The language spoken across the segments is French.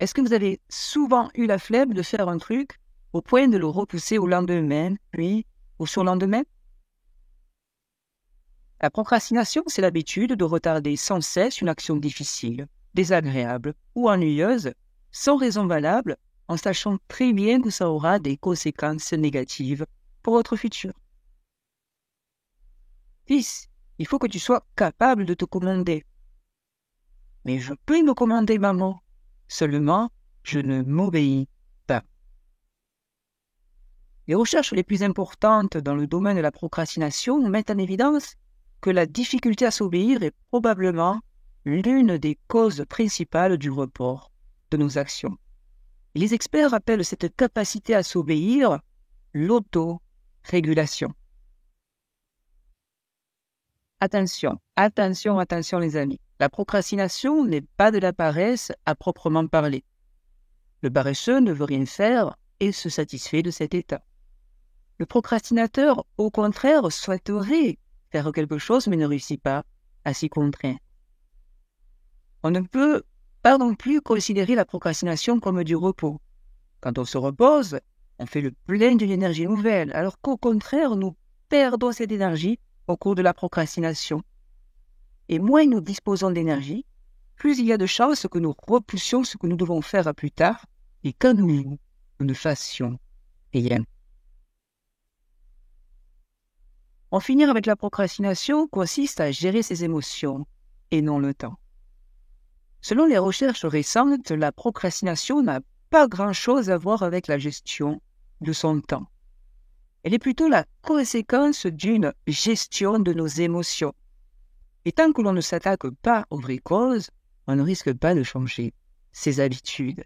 Est-ce que vous avez souvent eu la flemme de faire un truc au point de le repousser au lendemain, puis au surlendemain? La procrastination, c'est l'habitude de retarder sans cesse une action difficile, désagréable ou ennuyeuse, sans raison valable, en sachant très bien que ça aura des conséquences négatives pour votre futur. Fils, il faut que tu sois capable de te commander. Mais je peux me commander, maman. Seulement, je ne m'obéis pas. Les recherches les plus importantes dans le domaine de la procrastination mettent en évidence que la difficulté à s'obéir est probablement l'une des causes principales du report de nos actions. Et les experts appellent cette capacité à s'obéir l'autorégulation. Attention, attention, attention les amis. La procrastination n'est pas de la paresse à proprement parler. Le paresseux ne veut rien faire et se satisfait de cet état. Le procrastinateur, au contraire, souhaiterait faire quelque chose mais ne réussit pas à s'y contraindre. On ne peut pas non plus considérer la procrastination comme du repos. Quand on se repose, on fait le plein d'une énergie nouvelle, alors qu'au contraire, nous perdons cette énergie au cours de la procrastination. Et moins nous disposons d'énergie, plus il y a de chances que nous repoussions ce que nous devons faire plus tard et qu'à nous ne fassions rien. En finir avec la procrastination consiste à gérer ses émotions et non le temps. Selon les recherches récentes, la procrastination n'a pas grand-chose à voir avec la gestion de son temps. Elle est plutôt la conséquence d'une gestion de nos émotions. Et tant que l'on ne s'attaque pas aux vraies causes, on ne risque pas de changer ses habitudes.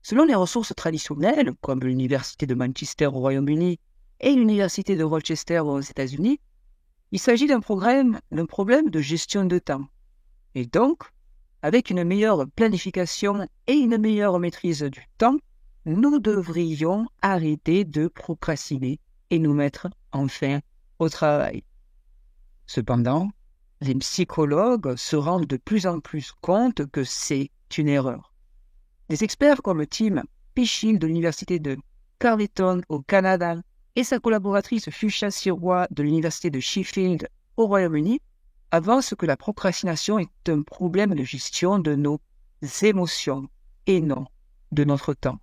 Selon les ressources traditionnelles, comme l'Université de Manchester au Royaume-Uni et l'Université de Rochester aux États-Unis, il s'agit d'un problème de gestion de temps. Et donc, avec une meilleure planification et une meilleure maîtrise du temps, nous devrions arrêter de procrastiner et nous mettre enfin au travail. Cependant, les psychologues se rendent de plus en plus compte que c'est une erreur. Des experts comme Tim Pychyl de l'Université de Carleton au Canada et sa collaboratrice Fuchsia Sirois de l'Université de Sheffield au Royaume-Uni avancent que la procrastination est un problème de gestion de nos émotions et non de notre temps.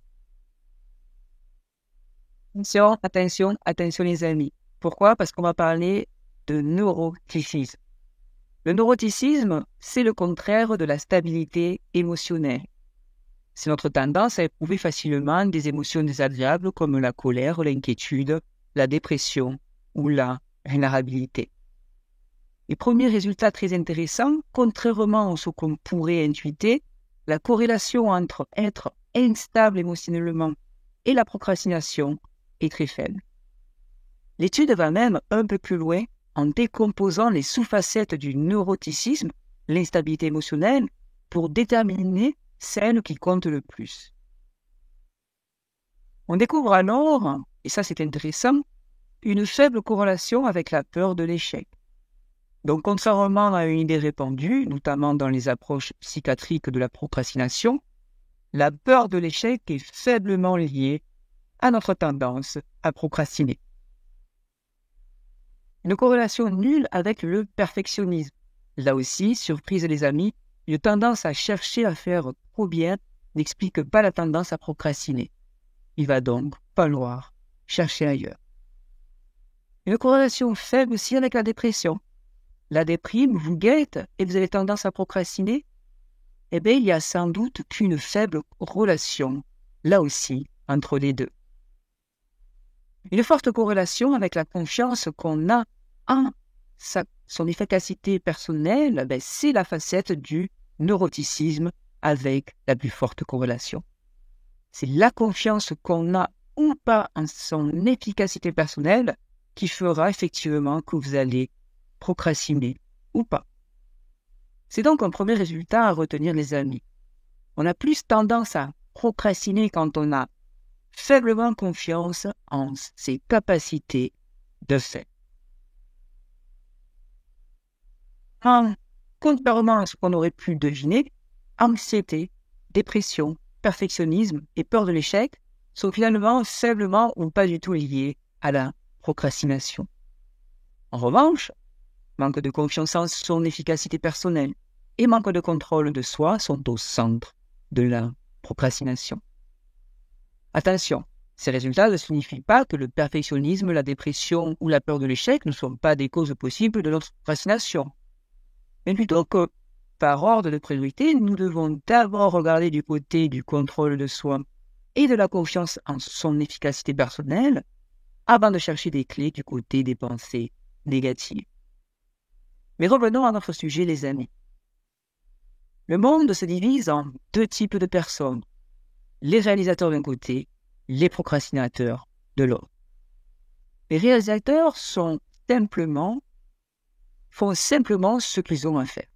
Attention, attention, attention les amis. Pourquoi? Parce qu'on va parler de neuroticisme. Le neuroticisme, c'est le contraire de la stabilité émotionnelle. C'est notre tendance à éprouver facilement des émotions désagréables comme la colère, l'inquiétude, la dépression ou la vulnérabilité. Les premiers résultats très intéressants, contrairement à ce qu'on pourrait intuiter, la corrélation entre être instable émotionnellement et la procrastination est très faible. L'étude va même un peu plus loin en décomposant les sous-facettes du neuroticisme, l'instabilité émotionnelle, pour déterminer celle qui compte le plus. On découvre alors, et ça c'est intéressant, une faible corrélation avec la peur de l'échec. Donc contrairement à une idée répandue, notamment dans les approches psychiatriques de la procrastination, la peur de l'échec est faiblement liée à notre tendance à procrastiner. Une corrélation nulle avec le perfectionnisme. Là aussi, surprise les amis, une tendance à chercher à faire trop bien n'explique pas la tendance à procrastiner. Il va donc falloir chercher ailleurs. Une corrélation faible aussi avec la dépression. La déprime vous guette et vous avez tendance à procrastiner? Eh bien, il y a sans doute qu'une faible relation, là aussi, entre les deux. Une forte corrélation avec la confiance qu'on a en son efficacité personnelle, c'est la facette du neuroticisme avec la plus forte corrélation. C'est la confiance qu'on a ou pas en son efficacité personnelle qui fera effectivement que vous allez procrastiner ou pas. C'est donc un premier résultat à retenir les amis. On a plus tendance à procrastiner quand on a faiblement confiance en ses capacités de fait. Contrairement à ce qu'on aurait pu deviner, anxiété, dépression, perfectionnisme et peur de l'échec sont finalement faiblement ou pas du tout liés à la procrastination. En revanche, manque de confiance en son efficacité personnelle et manque de contrôle de soi sont au centre de la procrastination. Attention, ces résultats ne signifient pas que le perfectionnisme, la dépression ou la peur de l'échec ne sont pas des causes possibles de notre procrastination. Mais plutôt que, par ordre de priorité, nous devons d'abord regarder du côté du contrôle de soi et de la confiance en son efficacité personnelle avant de chercher des clés du côté des pensées négatives. Mais revenons à notre sujet, les amis. Le monde se divise en deux types de personnes. Les réalisateurs d'un côté, les procrastinateurs de l'autre. Les réalisateurs font simplement ce qu'ils ont à faire.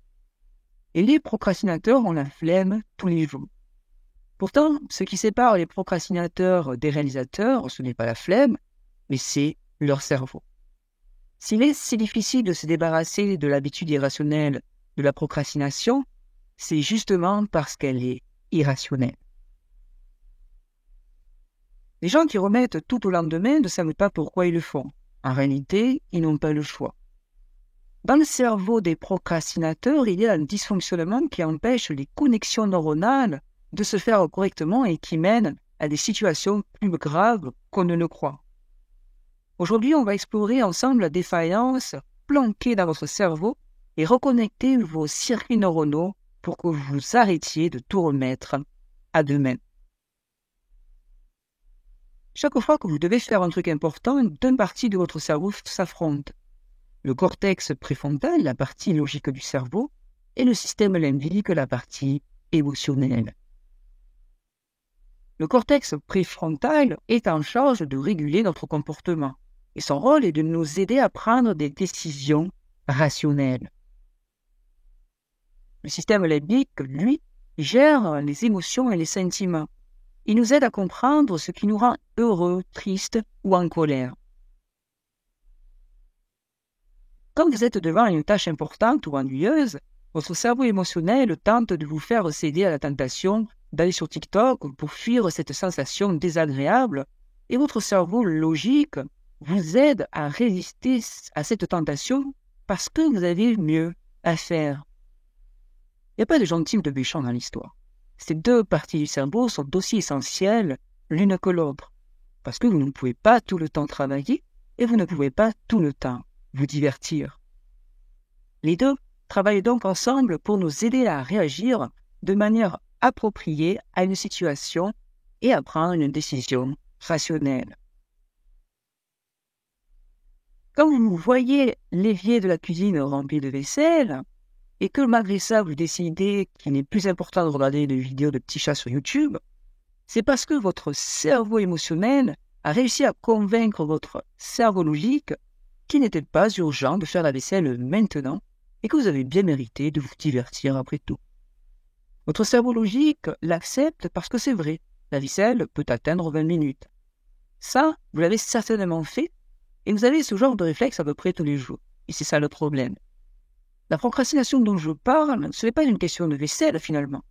Et les procrastinateurs ont la flemme tous les jours. Pourtant, ce qui sépare les procrastinateurs des réalisateurs, ce n'est pas la flemme, mais c'est leur cerveau. S'il est si difficile de se débarrasser de l'habitude irrationnelle de la procrastination, c'est justement parce qu'elle est irrationnelle. Les gens qui remettent tout au lendemain ne savent pas pourquoi ils le font. En réalité, ils n'ont pas le choix. Dans le cerveau des procrastinateurs, il y a un dysfonctionnement qui empêche les connexions neuronales de se faire correctement et qui mène à des situations plus graves qu'on ne le croit. Aujourd'hui, on va explorer ensemble la défaillance planquée dans votre cerveau et reconnecter vos circuits neuronaux pour que vous arrêtiez de tout remettre à demain. Chaque fois que vous devez faire un truc important, deux parties de votre cerveau s'affrontent. Le cortex préfrontal, la partie logique du cerveau, et le système limbique, la partie émotionnelle. Le cortex préfrontal est en charge de réguler notre comportement, et son rôle est de nous aider à prendre des décisions rationnelles. Le système limbique, lui, gère les émotions et les sentiments. Il nous aide à comprendre ce qui nous rend heureux, triste ou en colère. Quand vous êtes devant une tâche importante ou ennuyeuse, votre cerveau émotionnel tente de vous faire céder à la tentation d'aller sur TikTok pour fuir cette sensation désagréable, et votre cerveau logique vous aide à résister à cette tentation parce que vous avez mieux à faire. Il n'y a pas de gentil ou de méchant dans l'histoire. Ces deux parties du cerveau sont aussi essentielles l'une que l'autre, parce que vous ne pouvez pas tout le temps travailler et vous ne pouvez pas tout le temps vous divertir. Les deux travaillent donc ensemble pour nous aider à réagir de manière appropriée à une situation et à prendre une décision rationnelle. Quand vous voyez l'évier de la cuisine rempli de vaisselle, et que malgré ça, vous décidez qu'il n'est plus important de regarder des vidéos de petits chats sur YouTube, c'est parce que votre cerveau émotionnel a réussi à convaincre votre cerveau logique qu'il n'était pas urgent de faire la vaisselle maintenant et que vous avez bien mérité de vous divertir après tout. Votre cerveau logique l'accepte parce que c'est vrai, la vaisselle peut atteindre 20 minutes. Ça, vous l'avez certainement fait et vous avez ce genre de réflexe à peu près tous les jours. Et c'est ça le problème. La procrastination dont je parle, ce n'est pas une question de vaisselle finalement.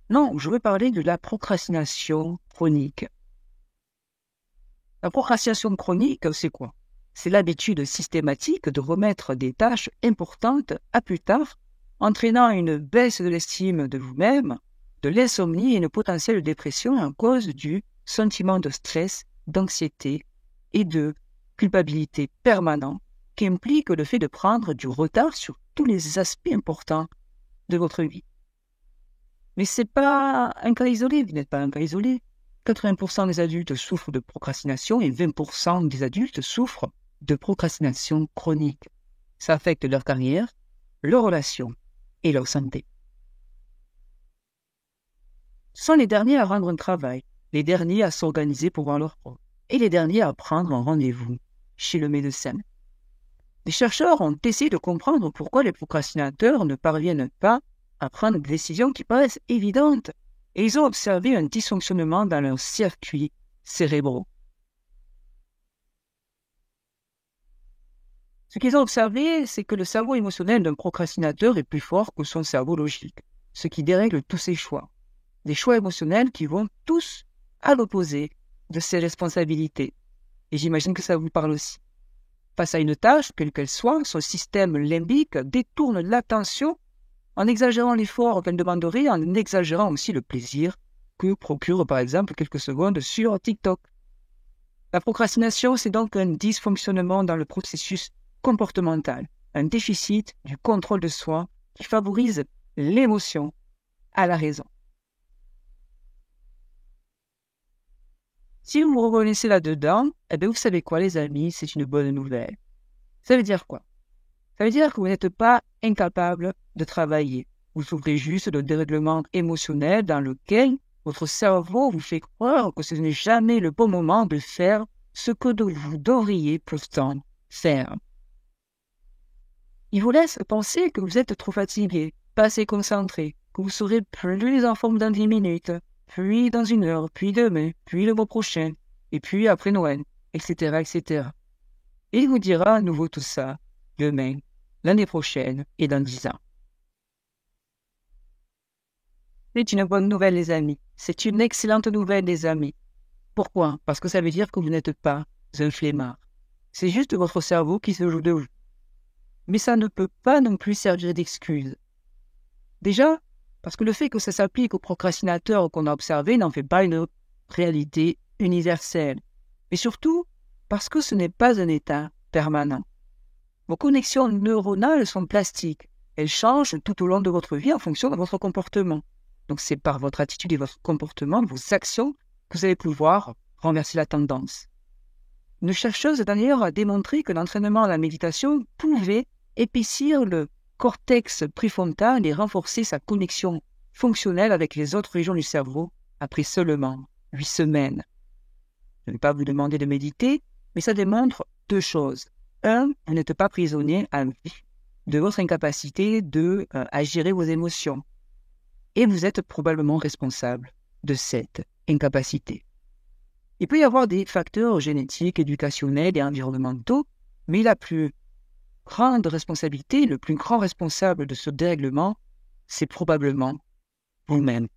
Non, je veux parler de la procrastination chronique. La procrastination chronique, c'est quoi? C'est l'habitude systématique de remettre des tâches importantes à plus tard, entraînant une baisse de l'estime de vous-même, de l'insomnie et une potentielle dépression à cause du sentiment de stress, d'anxiété et de culpabilité permanent qui implique le fait de prendre du retard sur tous les aspects importants de votre vie. Mais ce n'est pas un cas isolé, vous n'êtes pas un cas isolé. 80% des adultes souffrent de procrastination et 20% des adultes souffrent de procrastination chronique. Ça affecte leur carrière, leurs relations et leur santé. Ce sont les derniers à rendre un travail, les derniers à s'organiser pour voir leur propre, et les derniers à prendre un rendez-vous chez le médecin. Les chercheurs ont essayé de comprendre pourquoi les procrastinateurs ne parviennent pas à prendre des décisions qui paraissent évidentes, et ils ont observé un dysfonctionnement dans leurs circuits cérébraux. Ce qu'ils ont observé, c'est que le cerveau émotionnel d'un procrastinateur est plus fort que son cerveau logique, ce qui dérègle tous ses choix. des choix émotionnels qui vont tous à l'opposé de ces responsabilités. Et j'imagine que ça vous parle aussi. Face à une tâche, quelle qu'elle soit, son système limbique détourne l'attention en exagérant l'effort qu'elle demanderait, en exagérant aussi le plaisir que procure par exemple quelques secondes sur TikTok. La procrastination, c'est donc un dysfonctionnement dans le processus comportemental, un déficit du contrôle de soi qui favorise l'émotion à la raison. Si vous vous reconnaissez là-dedans, vous savez quoi les amis, c'est une bonne nouvelle. Ça veut dire quoi? Ça veut dire que vous n'êtes pas incapable de travailler. Vous souffrez juste d'un dérèglement émotionnel dans lequel votre cerveau vous fait croire que ce n'est jamais le bon moment de faire ce que vous devriez pourtant faire. Il vous laisse penser que vous êtes trop fatigué, pas assez concentré, que vous serez plus en forme dans 10 minutes, puis dans 1 heure, puis demain, puis le mois prochain, et puis après Noël, etc., etc. Et il vous dira à nouveau tout ça demain, l'année prochaine et dans 10 ans. C'est une bonne nouvelle, les amis. C'est une excellente nouvelle, les amis. Pourquoi? Parce que ça veut dire que vous n'êtes pas un flemmard. C'est juste votre cerveau qui se joue de vous. Mais ça ne peut pas non plus servir d'excuse. Déjà, parce que le fait que ça s'applique aux procrastinateurs qu'on a observés n'en fait pas une réalité universelle. Mais surtout, parce que ce n'est pas un état permanent. Vos connexions neuronales sont plastiques. Elles changent tout au long de votre vie en fonction de votre comportement. Donc c'est par votre attitude et votre comportement, vos actions, que vous allez pouvoir renverser la tendance. Une chercheuse d'ailleurs a démontré que l'entraînement à la méditation pouvait épaissir le cortex préfrontal et renforcer sa connexion fonctionnelle avec les autres régions du cerveau après seulement 8 semaines. Je ne vais pas vous demander de méditer, mais ça démontre 2 choses. 1, vous n'êtes pas prisonnier à vie de votre incapacité à gérer vos émotions. Et vous êtes probablement responsable de cette incapacité. Il peut y avoir des facteurs génétiques, éducationnels et environnementaux, mais la plus grande responsabilité, le plus grand responsable de ce dérèglement, c'est probablement vous-même.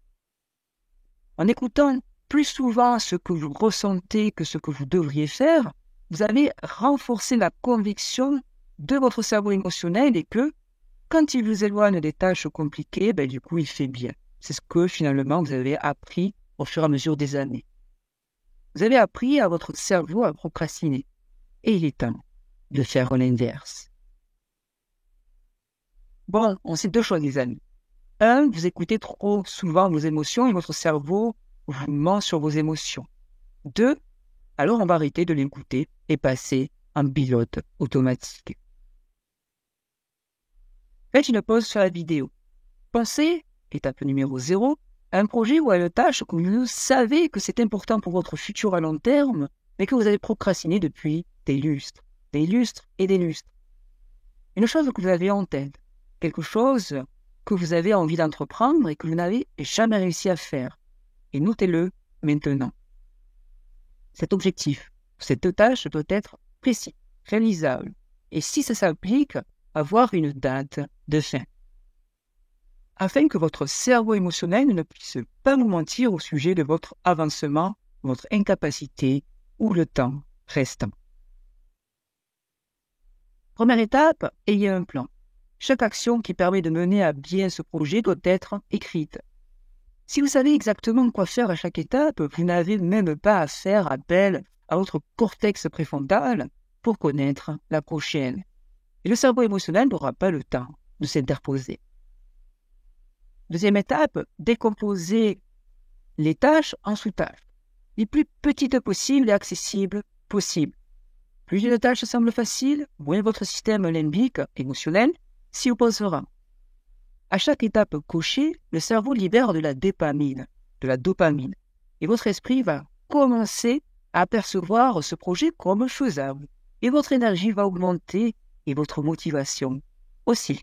En écoutant plus souvent ce que vous ressentez que ce que vous devriez faire, vous avez renforcé la conviction de votre cerveau émotionnel et que, quand il vous éloigne des tâches compliquées, du coup, il fait bien. C'est ce que, finalement, vous avez appris au fur et à mesure des années. Vous avez appris à votre cerveau à procrastiner. Et il est temps de faire l'inverse. Bon, on sait 2 choses, les amis. 1, vous écoutez trop souvent vos émotions et votre cerveau vous ment sur vos émotions. 2, alors on va arrêter de l'écouter et passer en pilote automatique. Faites une pause sur la vidéo. Pensez, étape numéro 0, à un projet ou à une tâche que vous savez que c'est important pour votre futur à long terme, mais que vous avez procrastiné depuis des lustres et des lustres. Une chose que vous avez en tête, quelque chose que vous avez envie d'entreprendre et que vous n'avez jamais réussi à faire. Et notez-le maintenant. Cet objectif, cette tâche doit être précis, réalisable. Et si ça s'applique, avoir une date de fin. Afin que votre cerveau émotionnel ne puisse pas vous mentir au sujet de votre avancement, votre incapacité ou le temps restant. Première étape, ayez un plan. Chaque action qui permet de mener à bien ce projet doit être écrite. Si vous savez exactement quoi faire à chaque étape, vous n'avez même pas à faire appel à votre cortex préfrontal pour connaître la prochaine. Et le cerveau émotionnel n'aura pas le temps de s'interposer. Deuxième étape, décomposer les tâches en sous-tâches, les plus petites possibles et accessibles possibles. Plus une tâche semble facile, moins votre système limbique émotionnel s'y opposera. À chaque étape cochée, le cerveau libère de la dopamine, et votre esprit va commencer à apercevoir ce projet comme faisable, et votre énergie va augmenter et votre motivation aussi.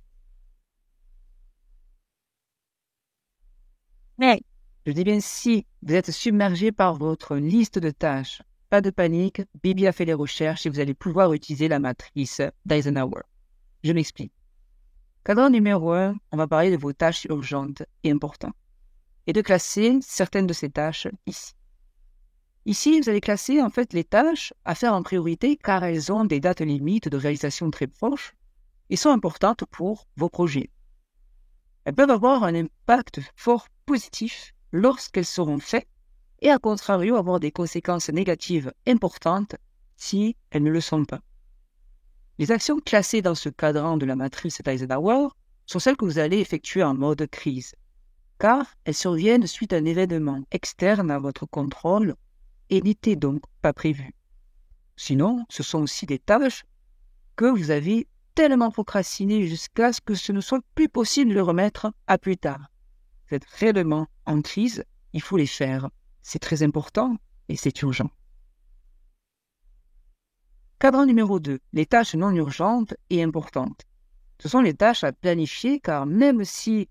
Mais, je dis bien si vous êtes submergé par votre liste de tâches, pas de panique, Bibi a fait les recherches et vous allez pouvoir utiliser la matrice d'Eisenhower. Je m'explique. Cadran numéro 1, on va parler de vos tâches urgentes et importantes. et de classer certaines de ces tâches ici. Ici, vous allez classer en fait les tâches à faire en priorité car elles ont des dates limites de réalisation très proches et sont importantes pour vos projets. Elles peuvent avoir un impact fort positif lorsqu'elles seront faites et à contrario avoir des conséquences négatives importantes si elles ne le sont pas. Les actions classées dans ce cadran de la matrice d'Eisenhower sont celles que vous allez effectuer en mode crise, car elles surviennent suite à un événement externe à votre contrôle et n'étaient donc pas prévues. Sinon, ce sont aussi des tâches que vous avez tellement procrastinées jusqu'à ce que ce ne soit plus possible de les remettre à plus tard. Vous êtes réellement en crise, il faut les faire. C'est très important et c'est urgent. Cadran numéro 2, les tâches non urgentes et importantes. Ce sont les tâches à planifier car même si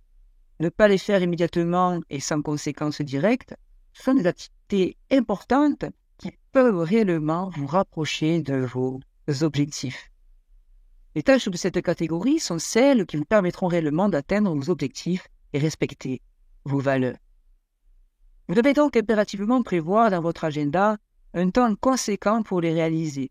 ne pas les faire immédiatement et sans conséquences directes, ce sont des activités importantes qui peuvent réellement vous rapprocher de vos objectifs. Les tâches de cette catégorie sont celles qui vous permettront réellement d'atteindre vos objectifs et respecter vos valeurs. Vous devez donc impérativement prévoir dans votre agenda un temps conséquent pour les réaliser.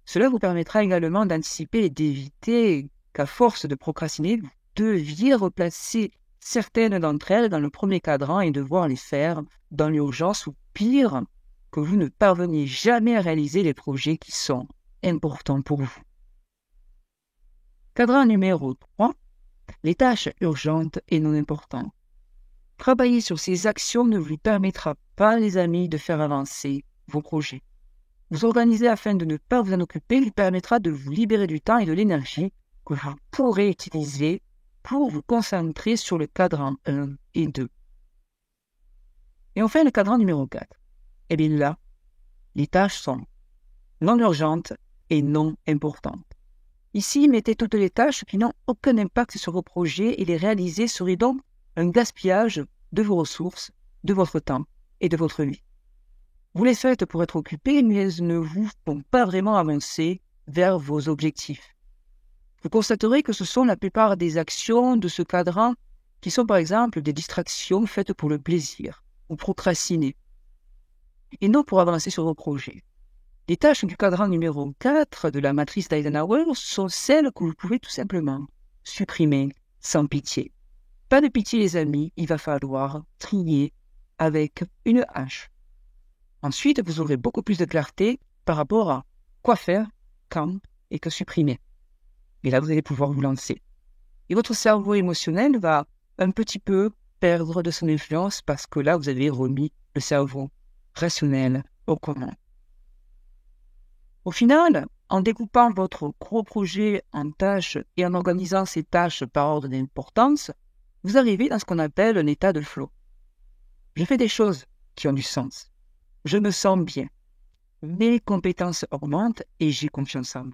Cela vous permettra également d'anticiper et d'éviter qu'à force de procrastiner, vous deviez replacer certaines d'entre elles dans le premier cadran et devoir les faire dans l'urgence ou pire, que vous ne parveniez jamais à réaliser les projets qui sont importants pour vous. Cadran numéro 3, les tâches urgentes et non importantes. Travailler sur ces actions ne vous permettra pas, les amis, de faire avancer vos projets. Vous organiser afin de ne pas vous en occuper lui permettra de vous libérer du temps et de l'énergie que vous pourrez utiliser pour vous concentrer sur le cadran 1 et 2. Et enfin, le cadran numéro 4. Eh bien là, les tâches sont non urgentes et non importantes. Ici, mettez toutes les tâches qui n'ont aucun impact sur vos projets et les réaliser serait donc un gaspillage de vos ressources, de votre temps et de votre vie. Vous les faites pour être occupés, mais elles ne vous font pas vraiment avancer vers vos objectifs. Vous constaterez que ce sont la plupart des actions de ce cadran qui sont par exemple des distractions faites pour le plaisir ou procrastiner, et non pour avancer sur vos projets. Les tâches du cadran numéro 4 de la matrice d'Eisenhower sont celles que vous pouvez tout simplement supprimer sans pitié. Pas de pitié les amis, il va falloir trier avec une hache. Ensuite, vous aurez beaucoup plus de clarté par rapport à quoi faire, quand et que supprimer. Et là, vous allez pouvoir vous lancer. Et votre cerveau émotionnel va un petit peu perdre de son influence parce que là, vous avez remis le cerveau rationnel au commun. Au final, en découpant votre gros projet en tâches et en organisant ces tâches par ordre d'importance, vous arrivez dans ce qu'on appelle un état de flow. Je fais des choses qui ont du sens. Je me sens bien. Mes compétences augmentent et j'ai confiance en moi.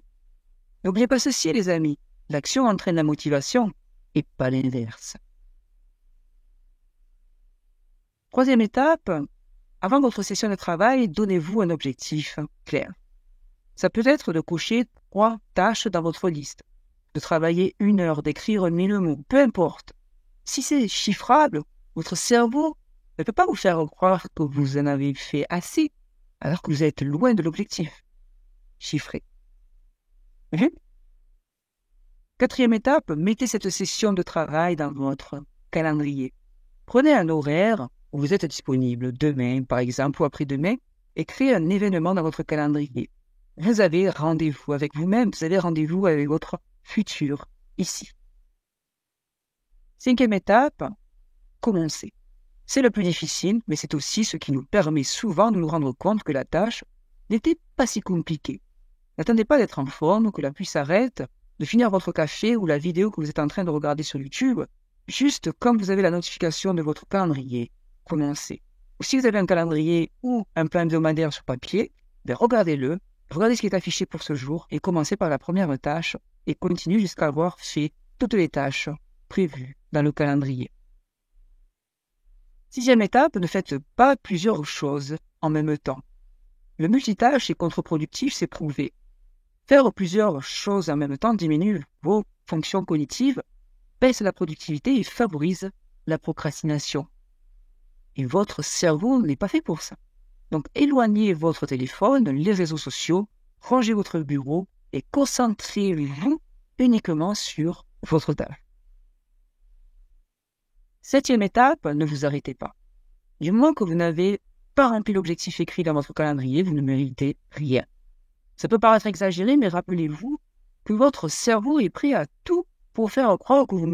N'oubliez pas ceci, les amis. L'action entraîne la motivation et pas l'inverse. Troisième étape, avant votre session de travail, donnez-vous un objectif clair. Ça peut être de cocher 3 tâches dans votre liste, de travailler 1 heure, d'écrire 1000 mots, peu importe. Si c'est chiffrable, votre cerveau ne peut pas vous faire croire que vous en avez fait assez, alors que vous êtes loin de l'objectif. Chiffré. Quatrième étape, mettez cette session de travail dans votre calendrier. Prenez un horaire où vous êtes disponible, demain par exemple ou après-demain, et créez un événement dans votre calendrier. Vous avez rendez-vous avec vous-même, vous avez rendez-vous avec votre futur, ici. Cinquième étape, commencez. C'est le plus difficile, mais c'est aussi ce qui nous permet souvent de nous rendre compte que la tâche n'était pas si compliquée. N'attendez pas d'être en forme, que la pluie s'arrête, de finir votre café ou la vidéo que vous êtes en train de regarder sur YouTube, juste comme vous avez la notification de votre calendrier. Commencez. Ou si vous avez un calendrier ou un plan hebdomadaire sur papier, regardez-le, regardez ce qui est affiché pour ce jour et commencez par la première tâche et continuez jusqu'à avoir fait toutes les tâches prévues dans le calendrier. Sixième étape, ne faites pas plusieurs choses en même temps. Le multitâche est contre-productif, c'est prouvé. Faire plusieurs choses en même temps diminue vos fonctions cognitives, baisse la productivité et favorise la procrastination. Et votre cerveau n'est pas fait pour ça. Donc, éloignez votre téléphone, les réseaux sociaux, rangez votre bureau et concentrez-vous uniquement sur votre tâche. 7e étape, ne vous arrêtez pas. Du moment que vous n'avez pas rempli l'objectif écrit dans votre calendrier, vous ne méritez rien. Ça peut paraître exagéré, mais rappelez-vous que votre cerveau est prêt à tout pour faire croire que vous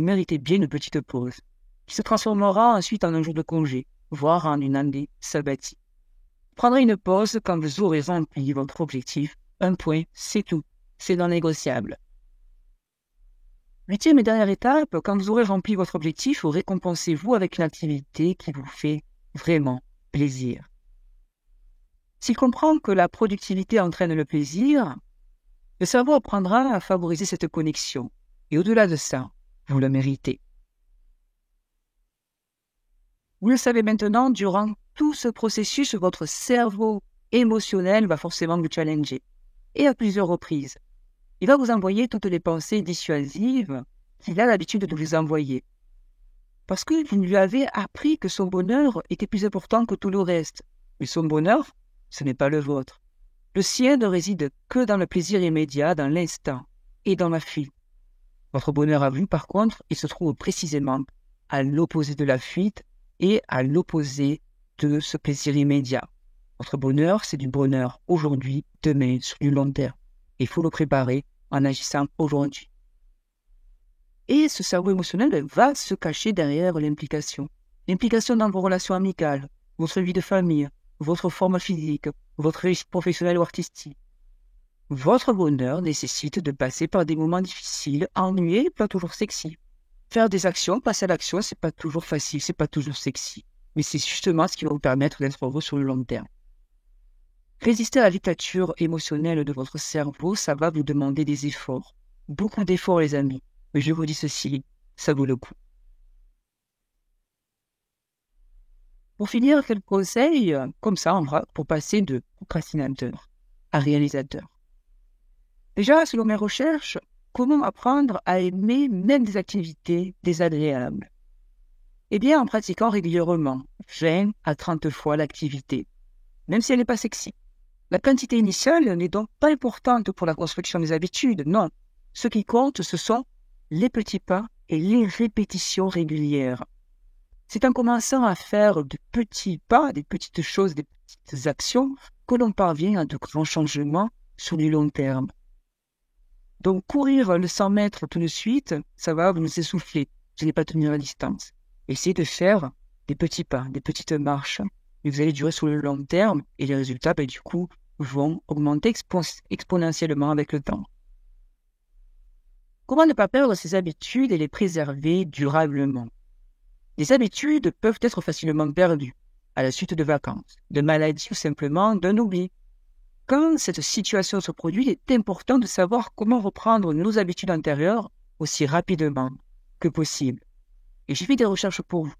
méritez bien une petite pause, qui se transformera ensuite en un jour de congé, voire en une année sabbatique. Prendrez une pause quand vous aurez rempli votre objectif. Un point, c'est tout. C'est non négociable. 8e et dernière étape, quand vous aurez rempli votre objectif, récompensez-vous avec une activité qui vous fait vraiment plaisir. S'il comprend que la productivité entraîne le plaisir, le cerveau apprendra à favoriser cette connexion. Et au-delà de ça, vous le méritez. Vous le savez maintenant, durant tout ce processus, votre cerveau émotionnel va forcément vous challenger. Et à plusieurs reprises. Il va vous envoyer toutes les pensées dissuasives qu'il a l'habitude de vous envoyer. Parce que vous lui avez appris que son bonheur était plus important que tout le reste. Mais son bonheur, ce n'est pas le vôtre. Le sien ne réside que dans le plaisir immédiat, dans l'instant et dans la fuite. Votre bonheur à vous, par contre, il se trouve précisément à l'opposé de la fuite et à l'opposé de ce plaisir immédiat. Votre bonheur, c'est du bonheur aujourd'hui, demain, sur du long terme. Il faut le préparer en agissant aujourd'hui. Et ce cerveau émotionnel va se cacher derrière l'implication. L'implication dans vos relations amicales, votre vie de famille, votre forme physique, votre réussite professionnelle ou artistique. Votre bonheur nécessite de passer par des moments difficiles, ennuyés, pas toujours sexy. Faire des actions, passer à l'action, c'est pas toujours facile, c'est pas toujours sexy. Mais c'est justement ce qui va vous permettre d'être heureux sur le long terme. Résister à la dictature émotionnelle de votre cerveau, ça va vous demander des efforts. Beaucoup d'efforts, les amis. Mais je vous dis ceci, ça vaut le coup. Pour finir, quelques conseils, comme ça, pour passer de procrastinateur à réalisateur. Déjà, selon mes recherches, comment apprendre à aimer même des activités désagréables? Eh bien, en pratiquant régulièrement, 20 à 30 fois l'activité, même si elle n'est pas sexy. La quantité initiale n'est donc pas importante pour la construction des habitudes, non. Ce qui compte, ce sont les petits pas et les répétitions régulières. C'est en commençant à faire de petits pas, des petites choses, des petites actions, que l'on parvient à de grands changements sur du long terme. Donc, courir le 100 mètres tout de suite, ça va vous essouffler. Vous n'allez pas tenir la distance. Essayez de faire des petits pas, des petites marches, mais vous allez durer sur le long terme et les résultats, du coup, vont augmenter exponentiellement avec le temps. Comment ne pas perdre ses habitudes et les préserver durablement? Les habitudes peuvent être facilement perdues à la suite de vacances, de maladies ou simplement d'un oubli. Quand cette situation se produit, il est important de savoir comment reprendre nos habitudes antérieures aussi rapidement que possible. Et j'ai fait des recherches pour vous.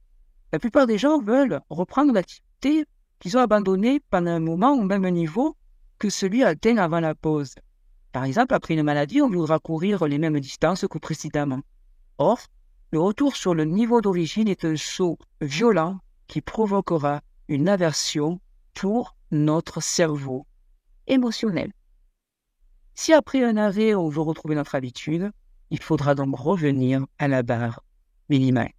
La plupart des gens veulent reprendre l'activité qu'ils ont abandonnée pendant un moment au même niveau que celui atteint avant la pause. Par exemple, après une maladie, on voudra courir les mêmes distances que précédemment. Or, le retour sur le niveau d'origine est un saut violent qui provoquera une aversion pour notre cerveau émotionnel. Si après un arrêt, on veut retrouver notre habitude, il faudra donc revenir à la barre minimale.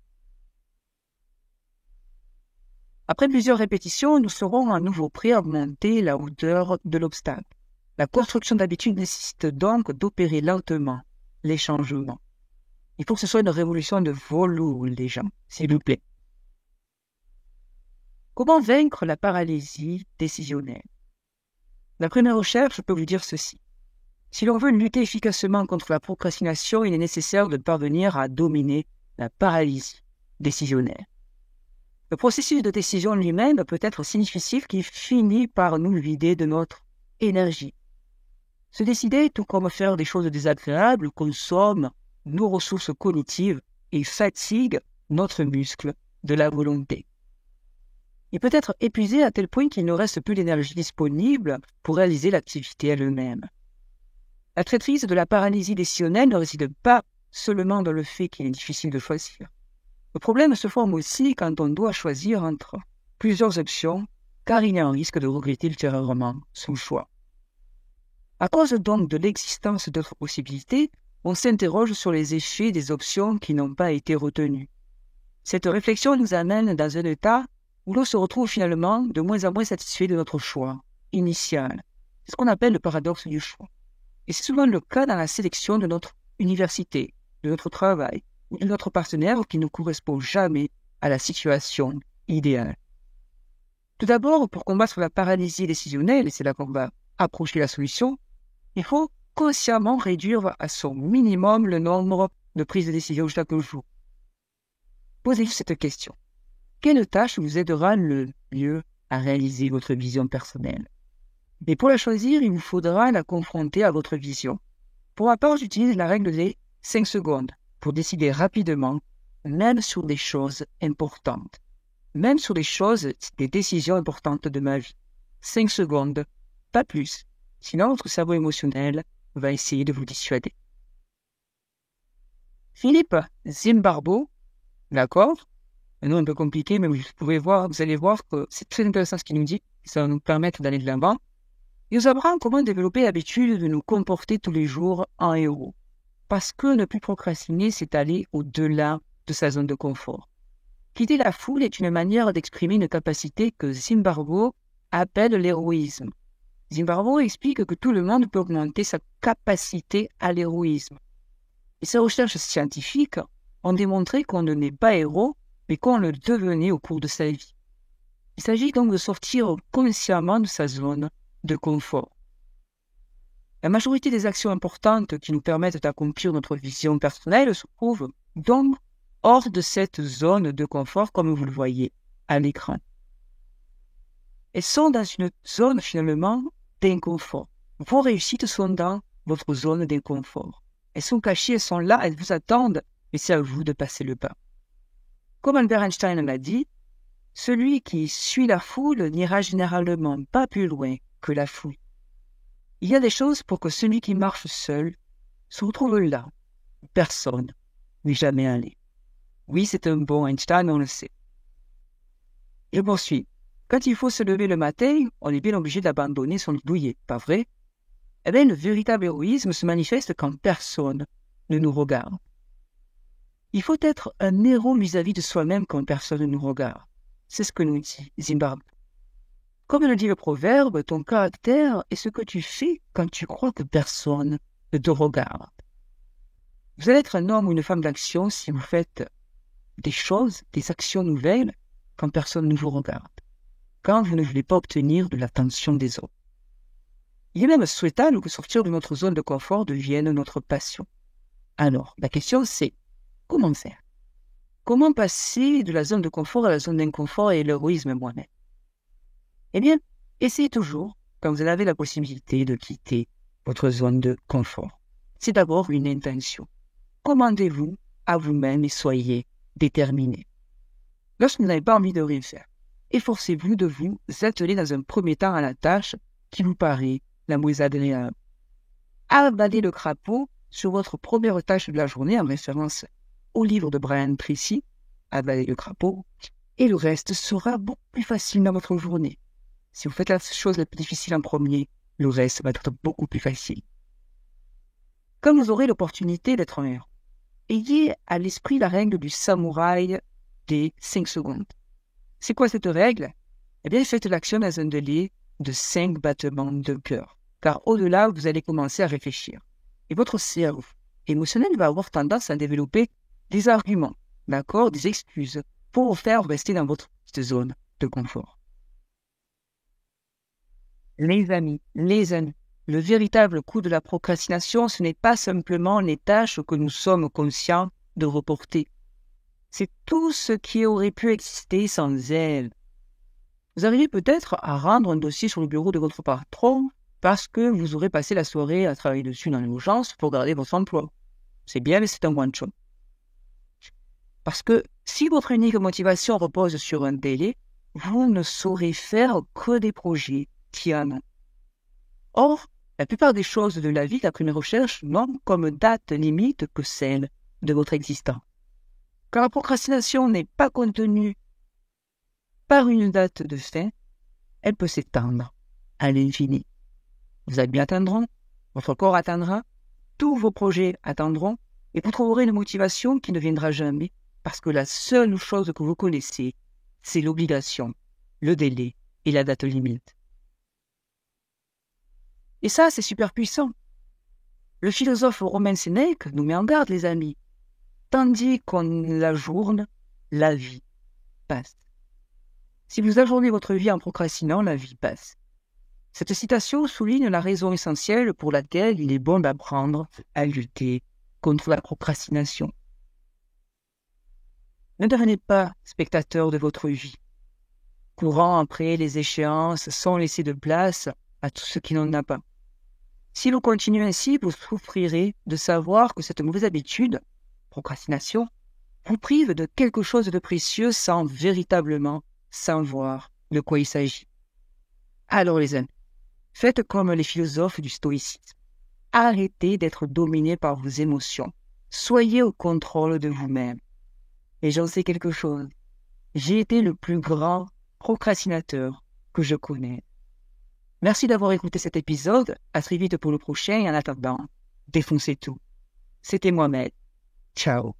Après plusieurs répétitions, nous serons à nouveau prêts à augmenter la hauteur de l'obstacle. La construction d'habitudes nécessite donc d'opérer lentement les changements. Il faut que ce soit une révolution de volume, les gens, s'il vous plaît. Comment vaincre la paralysie décisionnelle? D'après mes recherches, je peux vous dire ceci. Si l'on veut lutter efficacement contre la procrastination, il est nécessaire de parvenir à dominer la paralysie décisionnelle. Le processus de décision lui-même peut être si difficile qu'il finit par nous vider de notre énergie. Se décider, tout comme faire des choses désagréables, consomme nos ressources cognitives et fatigue notre muscle de la volonté. Il peut être épuisé à tel point qu'il ne reste plus d'énergie disponible pour réaliser l'activité elle-même. La traîtrise de la paralysie décisionnelle ne réside pas seulement dans le fait qu'il est difficile de choisir, Le problème se forme aussi quand on doit choisir entre plusieurs options, car il y a un risque de regretter ultérieurement son choix. À cause donc de l'existence d'autres possibilités, on s'interroge sur les effets des options qui n'ont pas été retenues. Cette réflexion nous amène dans un état où l'on se retrouve finalement de moins en moins satisfait de notre choix initial. C'est ce qu'on appelle le paradoxe du choix. Et c'est souvent le cas dans la sélection de notre université, de notre travail ou de notre partenaire qui ne correspond jamais à la situation idéale. Tout d'abord, pour combattre la paralysie décisionnelle, et c'est là qu'on va approcher la solution, il faut consciemment réduire à son minimum le nombre de prises de décision chaque jour. Posez-vous cette question. Quelle tâche vous aidera le mieux à réaliser votre vision personnelle? Et pour la choisir, il vous faudra la confronter à votre vision. Pour ma part, j'utilise la règle des 5 secondes pour décider rapidement, même sur des choses importantes. Même sur des décisions importantes de ma vie. 5 secondes, pas plus. Sinon, votre cerveau émotionnel va essayer de vous dissuader. Philippe Zimbardo, d'accord? Un nom un peu compliqué, mais vous allez voir que c'est très intéressant ce qu'il nous dit. Ça va nous permettre d'aller de l'avant. Il nous apprend comment développer l'habitude de nous comporter tous les jours en héros. Parce que ne plus procrastiner, c'est aller au-delà de sa zone de confort. Quitter la foule est une manière d'exprimer une capacité que Zimbardo appelle l'héroïsme. Zimbardo explique que tout le monde peut augmenter sa capacité à l'héroïsme. Et ces recherches scientifiques ont démontré qu'on ne n'est pas héros, mais qu'on le devenait au cours de sa vie. Il s'agit donc de sortir consciemment de sa zone de confort. La majorité des actions importantes qui nous permettent d'accomplir notre vision personnelle se trouvent donc hors de cette zone de confort, comme vous le voyez à l'écran. Elles sont dans une zone finalement d'inconfort. Vos réussites sont dans votre zone d'inconfort. Elles sont cachées, elles sont là, elles vous attendent, mais c'est à vous de passer le pas. Comme Albert Einstein l'a dit, celui qui suit la foule n'ira généralement pas plus loin que la foule. Il y a des choses pour que celui qui marche seul se retrouve là, où personne n'est jamais allé. Oui, c'est un bon Einstein, on le sait. Je poursuis. Quand il faut se lever le matin, on est bien obligé d'abandonner son douillet, pas vrai? Eh bien, le véritable héroïsme se manifeste quand personne ne nous regarde. Il faut être un héros vis-à-vis de soi-même quand personne ne nous regarde. C'est ce que nous dit Zimbardo. Comme le dit le proverbe, ton caractère est ce que tu fais quand tu crois que personne ne te regarde. Vous allez être un homme ou une femme d'action si vous faites des choses, des actions nouvelles, quand personne ne vous regarde, quand vous ne voulez pas obtenir de l'attention des autres. Il est même souhaitable que sortir de notre zone de confort devienne notre passion. Alors, la question c'est, comment faire? Comment passer de la zone de confort à la zone d'inconfort et l'héroïsme moi-même? Eh bien, essayez toujours, quand vous avez la possibilité de quitter votre zone de confort. C'est d'abord une intention. Commandez-vous à vous-même et soyez déterminé. Lorsque vous n'avez pas envie de rien faire, efforcez-vous de vous atteler dans un premier temps à la tâche qui vous paraît la moins agréable. Avalez le crapaud sur votre première tâche de la journée en référence au livre de Brian Tracy, Avalez le crapaud, et le reste sera beaucoup plus facile dans votre journée. Si vous faites la chose la plus difficile en premier, le reste va être beaucoup plus facile. Comme vous aurez l'opportunité d'être un héros, ayez à l'esprit la règle du samouraï des 5 secondes. C'est quoi cette règle? Eh bien, faites l'action dans un délai de 5 battements de cœur, car au-delà, vous allez commencer à réfléchir. Et votre cerveau émotionnel va avoir tendance à développer des arguments, d'accord, des excuses, pour vous faire rester dans votre zone de confort. Les amis, le véritable coût de la procrastination, ce n'est pas simplement les tâches que nous sommes conscients de reporter. C'est tout ce qui aurait pu exister sans elles. Vous arrivez peut-être à rendre un dossier sur le bureau de votre patron parce que vous aurez passé la soirée à travailler dessus dans l'urgence pour garder votre emploi. C'est bien, mais c'est un one-shot. Parce que si votre unique motivation repose sur un délai, vous ne saurez faire que des projets tiennent. Or, la plupart des choses de la vie, d'après mes recherches, n'ont comme date limite que celle de votre existence. Quand la procrastination n'est pas contenue par une date de fin, elle peut s'étendre à l'infini. Vos amis atteindront, votre corps atteindra, tous vos projets atteindront, et vous trouverez une motivation qui ne viendra jamais, parce que la seule chose que vous connaissez, c'est l'obligation, le délai et la date limite. Et ça, c'est super puissant. Le philosophe Romain Sénèque nous met en garde, les amis. Tandis qu'on ajourne, la vie passe. Si vous ajournez votre vie en procrastinant, la vie passe. Cette citation souligne la raison essentielle pour laquelle il est bon d'apprendre à lutter contre la procrastination. Ne devenez pas spectateur de votre vie, courant après les échéances sans laisser de place à tout ce qui n'en a pas. Si vous continuez ainsi, vous souffrirez de savoir que cette mauvaise habitude, procrastination, vous prive de quelque chose de précieux sans véritablement savoir de quoi il s'agit. Alors les amis, faites comme les philosophes du stoïcisme. Arrêtez d'être dominés par vos émotions. Soyez au contrôle de vous-même. Et j'en sais quelque chose. J'ai été le plus grand procrastinateur que je connais. Merci d'avoir écouté cet épisode. À très vite pour le prochain et en attendant, défoncez tout. C'était Mohamed. Ciao.